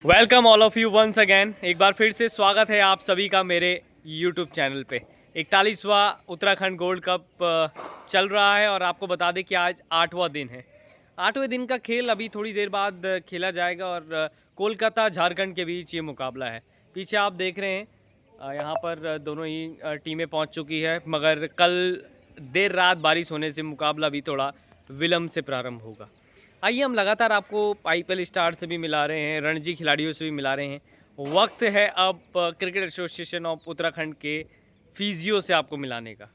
Welcome all of you once again. एक बार फिर से स्वागत है आप सभी का मेरे यूट्यूब चैनल पे। 41वां उत्तराखंड गोल्ड कप चल रहा है और आपको बता दें कि आज 8वां दिन है। 8वें दिन का खेल अभी थोड़ी देर बाद खेला जाएगा और कोलकाता झारखंड के बीच ये मुकाबला है। पीछे आप देख रहे हैं यहाँ पर दोनों ही टीमें पहुँच चुकी है, मगर कल देर रात बारिश होने से मुकाबला भी थोड़ा विलम्ब से प्रारंभ होगा। आइए हम लगातार आपको आईपीएल स्टार से भी मिला रहे हैं, रणजी खिलाड़ियों से भी मिला रहे हैं। वक्त है अब क्रिकेट एसोसिएशन ऑफ उत्तराखंड के फिजियो से आपको मिलाने का।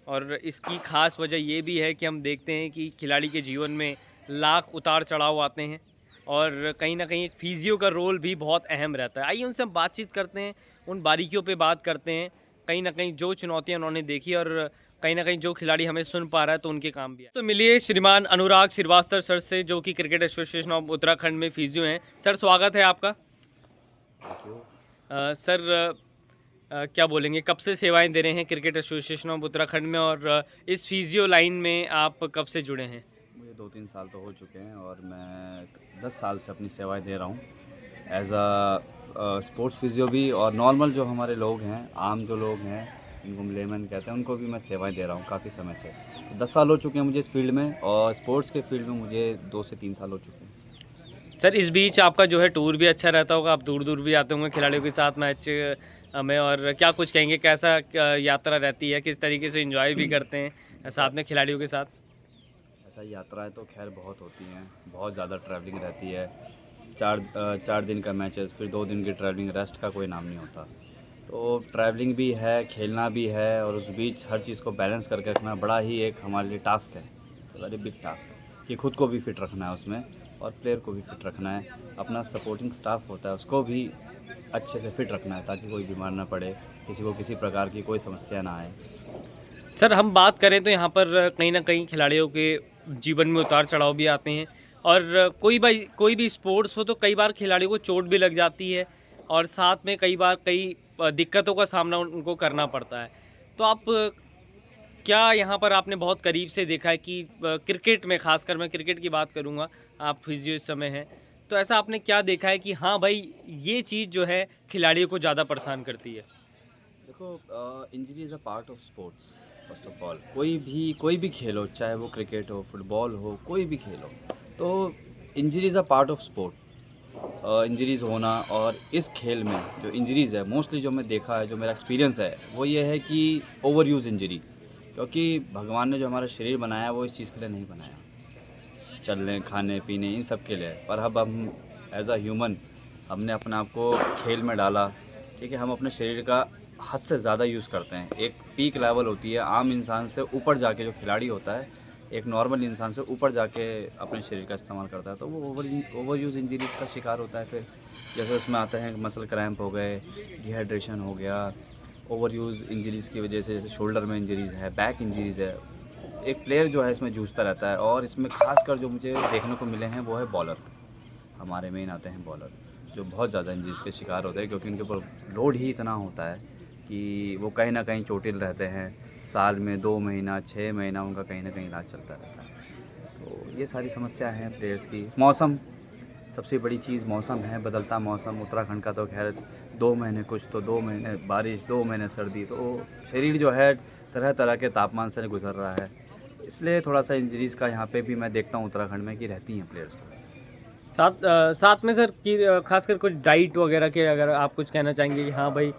और इसकी खास वजह ये भी है कि हम देखते हैं कि खिलाड़ी के जीवन में लाख उतार चढ़ाव आते हैं और कहीं ना कहीं एक फिजियो का रोल भी बहुत अहम रहता है। आइए उनसे हम बातचीत करते हैं, उन बारीकियों पे बात करते हैं, कहीं ना कहीं जो चुनौतियां उन्होंने देखी और कहीं ना कहीं जो खिलाड़ी हमें सुन पा रहा है तो उनके काम भी है। तो मिलिए श्रीमान अनुराग श्रीवास्तव सर से, जो कि क्रिकेट एसोसिएशन ऑफ उत्तराखंड में फिजियो हैं। सर स्वागत है आपका। सर क्या बोलेंगे, कब से सेवाएं दे रहे हैं क्रिकेट एसोसिएशन ऑफ उत्तराखंड में और इस फिजियो लाइन में आप कब से जुड़े हैं? मुझे 2-3 साल तो हो चुके हैं और मैं 10 साल से अपनी सेवाएं दे रहा हूँ एज अ स्पोर्ट्स फिजियो भी। और नॉर्मल जो हमारे लोग हैं, आम जो लोग हैं, जिनको हम लेमैन कहते हैं, उनको भी मैं सेवाएं दे रहा हूँ काफ़ी समय से। 10 साल हो चुके हैं मुझे इस फील्ड में और स्पोर्ट्स के फील्ड में मुझे 2 से 3 साल हो चुके हैं। सर इस बीच आपका जो है टूर भी अच्छा रहता होगा, आप दूर दूर भी आते होंगे खिलाड़ियों के साथ मैच में, और क्या कुछ कहेंगे, कैसा यात्रा रहती है, किस तरीके से एंजॉय भी करते हैं साथ में खिलाड़ियों के साथ? ऐसा यात्राएं तो खैर बहुत होती हैं, बहुत ज़्यादा ट्रैवलिंग रहती है। 4 दिन का मैचेस, फिर 2 दिन की ट्रैवलिंग, रेस्ट का कोई नाम नहीं होता। तो ट्रैवलिंग भी है, खेलना भी है और उस बीच हर चीज़ को बैलेंस करके रखना बड़ा ही एक हमारे लिए टास्क है, वेरी बिग टास्क है कि खुद को भी फिट रखना है उसमें और प्लेयर को भी फिट रखना है। अपना सपोर्टिंग स्टाफ होता है उसको भी अच्छे से फिट रखना है ताकि कोई बीमार ना पड़े, किसी को किसी प्रकार की कोई समस्या ना आए। सर हम बात करें तो यहाँ पर कहीं ना कहीं खिलाड़ियों के जीवन में उतार चढ़ाव भी आते हैं और कोई भी स्पोर्ट्स हो तो कई बार खिलाड़ियों को चोट भी लग जाती है और साथ में कई बार कई दिक्कतों का सामना उनको करना पड़ता है। तो आप क्या यहाँ पर आपने बहुत करीब से देखा है कि क्रिकेट में, खासकर मैं क्रिकेट की बात करूँगा, आप फिजियो इस समय हैं, तो ऐसा आपने क्या देखा है कि हाँ भाई ये चीज़ जो है खिलाड़ियों को ज़्यादा परेशान करती है? देखो, injury is a part of sports. First of all कोई भी खेल हो, चाहे वो क्रिकेट हो, फुटबॉल हो, कोई भी खेल हो, तो injury is a part of sport. Injuries होना, और इस खेल में जो इंजरीज़ है मोस्टली जो मैं देखा है, जो मेरा एक्सपीरियंस है वो ये है कि ओवर यूज़ इंजरी। क्योंकि भगवान ने जो हमारा शरीर बनाया वो इस चीज़ के लिए नहीं बनाया, चलने, खाने पीने, इन सब के लिए। पर अब हम एज अ ह्यूमन हमने अपने आप को खेल में डाला। ठीक है, हम अपने शरीर का हद से ज़्यादा यूज़ करते हैं। एक पीक लेवल होती है, आम इंसान से ऊपर जाके जो खिलाड़ी होता है, एक नॉर्मल इंसान से ऊपर जाके अपने शरीर का इस्तेमाल करता है, तो वो ओवर यूज़ इंजरीज़ का शिकार होता है। फिर जैसे उसमें आते हैं मसल क्रैम्प हो गए, डिहाइड्रेशन हो गया। ओवर यूज़ इंजरीज़ की वजह से जैसे शोल्डर में इंजरीज़ है, बैक इंजरीज़ है, एक प्लेयर जो है इसमें जूझता रहता है। और इसमें खासकर जो मुझे देखने को मिले हैं वो है बॉलर। हमारे मेन आते हैं बॉलर, जो बहुत ज़्यादा इंजरीज़ के शिकार होते हैं क्योंकि उनके ऊपर लोड ही इतना होता है कि वो कहीं ना कहीं चोटिल रहते हैं। साल में 2 महीना, 6 महीना उनका कहीं ना कहीं इलाज चलता रहता है। तो ये सारी समस्या हैं प्लेयर्स की। मौसम, सबसे बड़ी चीज़ मौसम है, बदलता मौसम। उत्तराखंड का तो खैर 2 महीने कुछ, तो 2 महीने बारिश, 2 महीने सर्दी, तो शरीर जो है तरह तरह के तापमान से गुजर रहा है। इसलिए थोड़ा सा इंजरीज़ का यहाँ पे भी मैं देखता हूँ उत्तराखंड में कि रहती हैं प्लेयर्स को। साथ में सर कि खासकर कुछ डाइट वगैरह के अगर आप कुछ कहना चाहेंगे कि हाँ भाई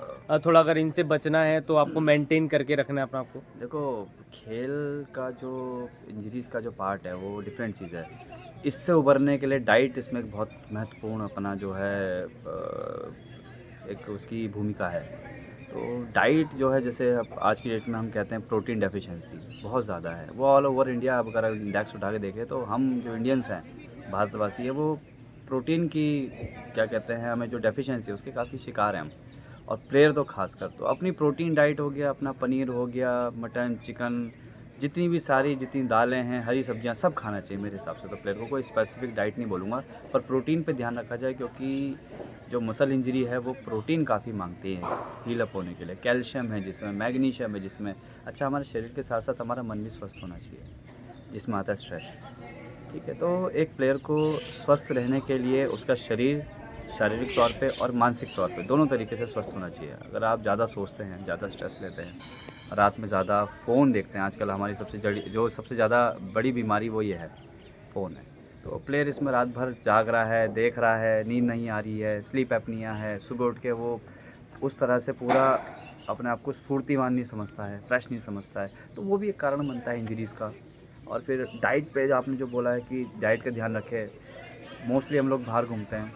थोड़ा अगर इनसे बचना है तो आपको मेंटेन करके रखना है अपने आप को? देखो, खेल का जो इंजरीज़ का जो पार्ट है वो डिफरेंट चीज़ है। इससे उभरने के लिए डाइट इसमें एक बहुत महत्वपूर्ण अपना जो है एक उसकी भूमिका है। तो डाइट जो है, जैसे अब आज की डेट में हम कहते हैं प्रोटीन डेफिशिएंसी बहुत ज़्यादा है। वो ऑल ओवर इंडिया अब अगर इंडेक्स उठा के देखें तो हम जो इंडियंस हैं, भारतवासी है, वो प्रोटीन की क्या कहते हैं, हमें जो डेफिशिएंसी है उसके काफ़ी शिकार हैं हम। और प्लेयर तो खासकर, तो अपनी प्रोटीन डाइट हो गया, अपना पनीर हो गया, मटन, चिकन, जितनी भी सारी जितनी दालें हैं, हरी सब्जियां, सब खाना चाहिए मेरे हिसाब से। तो प्लेयर को कोई स्पेसिफिक डाइट नहीं बोलूँगा, पर प्रोटीन पे ध्यान रखा जाए क्योंकि जो मसल इंजरी है वो प्रोटीन काफ़ी मांगती है हील अप होने के लिए। कैल्शियम है जिसमें, मैग्नीशियम है जिसमें। अच्छा, हमारे शरीर के साथ साथ हमारा मन भी स्वस्थ होना चाहिए, जिसमें आता है स्ट्रेस। ठीक है, तो एक प्लेयर को स्वस्थ रहने के लिए उसका शरीर शारीरिक तौर पे और मानसिक तौर पे दोनों तरीके से स्वस्थ होना चाहिए। अगर आप ज़्यादा सोचते हैं, ज़्यादा स्ट्रेस लेते हैं, रात में ज़्यादा फ़ोन देखते हैं, आजकल हमारी सबसे ज़्यादा बड़ी बीमारी वो ये है, फ़ोन है। तो प्लेयर इसमें रात भर जाग रहा है, देख रहा है, नींद नहीं आ रही है, स्लीप एपनिया है, सुबह उठ के वो उस तरह से पूरा अपने आप को स्फूर्तिवान नहीं समझता है, फ्रेश नहीं समझता है, तो वो भी एक कारण बनता है इंजरीज़ का। और फिर डाइट पे जो आपने जो बोला है कि डाइट का ध्यान रखें, मोस्टली हम लोग बाहर घूमते हैं,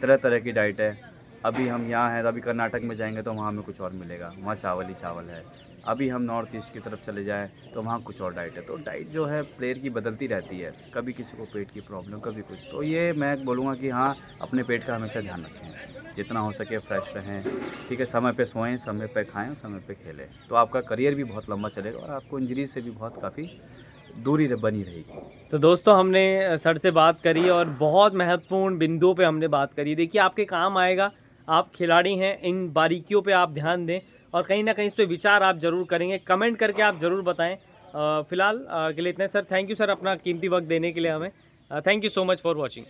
तरह तरह की डाइट है। अभी हम यहाँ हैं, अभी कर्नाटक में जाएंगे तो वहाँ हमें कुछ और मिलेगा, वहाँ चावल ही चावल है। अभी हम नॉर्थ ईस्ट की तरफ चले जाएँ तो वहाँ कुछ और डाइट है। तो डाइट जो है प्लेयर की बदलती रहती है, कभी किसी को पेट की प्रॉब्लम, कभी कुछ। तो ये मैं बोलूँगा कि हाँ, अपने पेट का हमेशा ध्यान रखें, जितना हो सके फ्रेश रहें, ठीक है, समय पे सोएं, समय पे खाएं, समय पे खेलें, तो आपका करियर भी बहुत लंबा चलेगा और आपको इंजरीज से भी बहुत काफ़ी दूरी बनी रहेगी। तो दोस्तों हमने सर से बात करी और बहुत महत्वपूर्ण बिंदुओं पे हमने बात करी। देखिए आपके काम आएगा, आप खिलाड़ी हैं, इन बारीकियों पे आप ध्यान दें और कहीं ना कहीं इस पे विचार आप ज़रूर करेंगे। कमेंट करके आप ज़रूर बताएं। फ़िलहाल के लिए इतने सर, थैंक यू सर अपना कीमती वक्त देने के लिए हमें। Thank you so much for watching.